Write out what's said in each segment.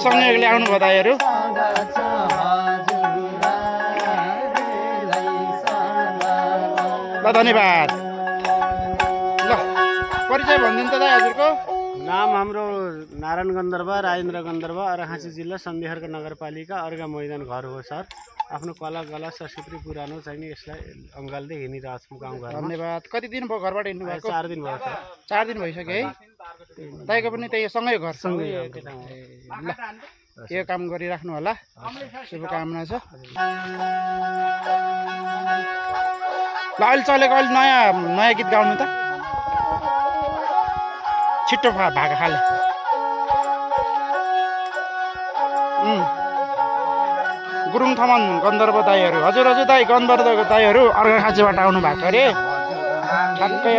संयोगले आउनुभयो दाइहरू। ल धन्यवाद। ल परिचय भनिदिनु त दाइ हजुरको। नाम हाम्रो नारायण गन्धर्व, राजेन्द्र गन्धर्व, अर्घाखाँची जिल्ला सन्धिखर्क नगरपालिका अर्घा मैदान घर हो सर। आफ्नो कला संस्कृति पुरानो चाहिँ यसलाई अङ्गाल्दै हिँडिरहेको छौँ गाउँघरमा। धन्यवाद। कति दिन भयो घरबाट हिँड्नु भएको? 4 दिन भयो सर। 4 दिन भइसक्यो है। दाइको पनि त्यही सँगै घर सँगै। ल यो काम गरिराख्नु होला, शुभकामना छ। ल अहिले चलेको अहिले नयाँ गीत गाउनु त, छिट्टो भएको खाले। गुरुङ थमन गन्धर्व दाइहरू। हजुर हजुर दाइ, गन्धर्व दाइहरू अर्घाखाँचीबाट आउनु भएको अरे। ठ्याक्कै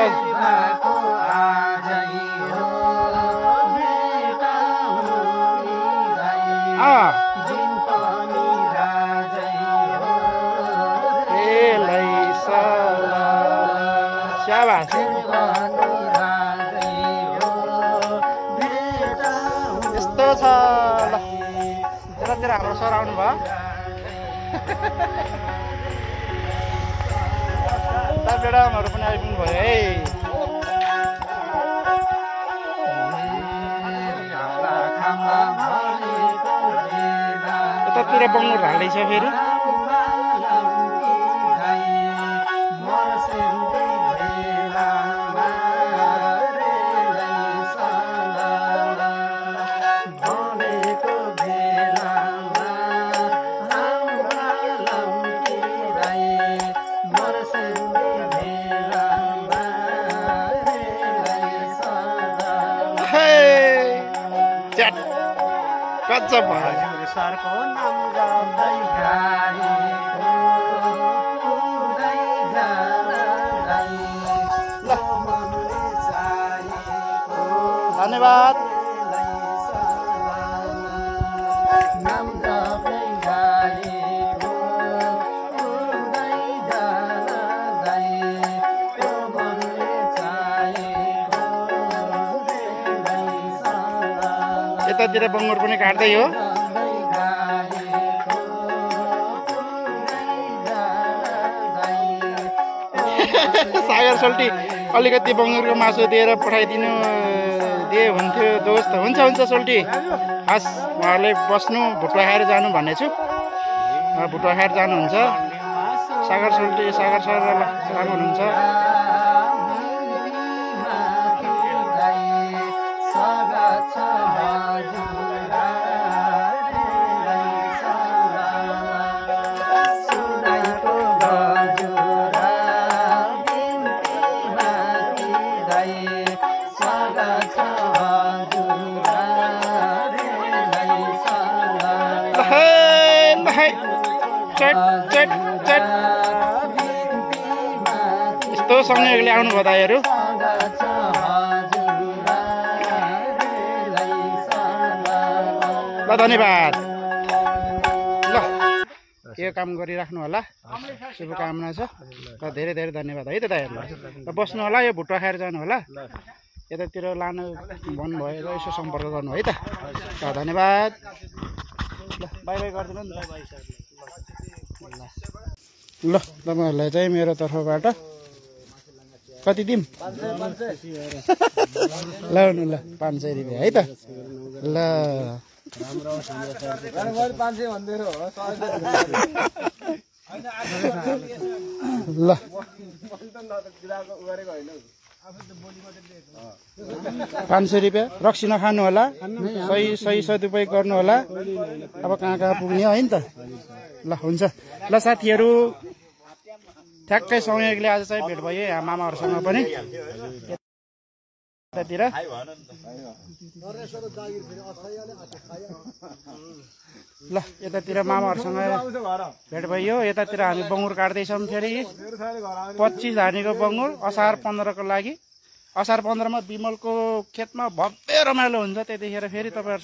यस्तो छ। ल यतातिर हाम्रो सर आउनु भयो। बेडामहरू पनि आइपुग्नु भयो है। यतातिर बङ्गुर हाल्दैछ फेरि। गजब भयो सरको नाम गाउँदै गाएको धन्यवाद। यतातिर बङ्गुर पनि काट्दै हो। सागर सोल्टी अलिकति बङ्गुरको मासु दिएर पठाइदिनु दिए हुन्थ्यो दोस्त। हुन्छ हुन्छ सोल्टी, हस् उहाँहरूले बस्नु, भुटुवा खाएर जानु भन्नेछु। भुटुवा खाएर जानुहुन्छ। सागर सोल्टी, सागर सर राम्रो हुनुहुन्छ। यस्तो संयोगले आउनुभयो दाइहरू। ल धन्यवाद। ल यो काम गरिराख्नु होला, शुभकामना छ। ल धेरै धेरै धन्यवाद है त दाइहरूलाई। ल बस्नु होला, यो भुटुवा खाएर जानु होला। यतातिर लानु भन्नुभयो र यसो सम्पर्क गर्नु है त। ल धन्यवाद। ल बाई बाई गरिदिनु नि त। ल तपाईँहरूलाई चाहिँ मेरो तर्फबाट कति दिउँ? लाउनु ल 500 रुपियाँ है त। ल ल 500 रुपियाँ रक्सी नखानु होला, सही सदुपयोग गर्नु होला। अब कहाँ पुग्ने है नि त। ल हुन्छ। ल साथीहरू, ठ्याक्कै संयोगले आज चाहिँ भेट भयो यहाँ मामाहरूसँग पनि। यतातिर ल यतातिर मामाहरूसँग भेट भयो। यतातिर हामी बङ्गुर काट्दैछौँ फेरि 25 धानीको बङ्गुर असार 15 को लागि। असार 15 मा विमलको खेतमा भव्य रमाइलो हुन्छ। त्यतिखेर फेरि तपाईहरु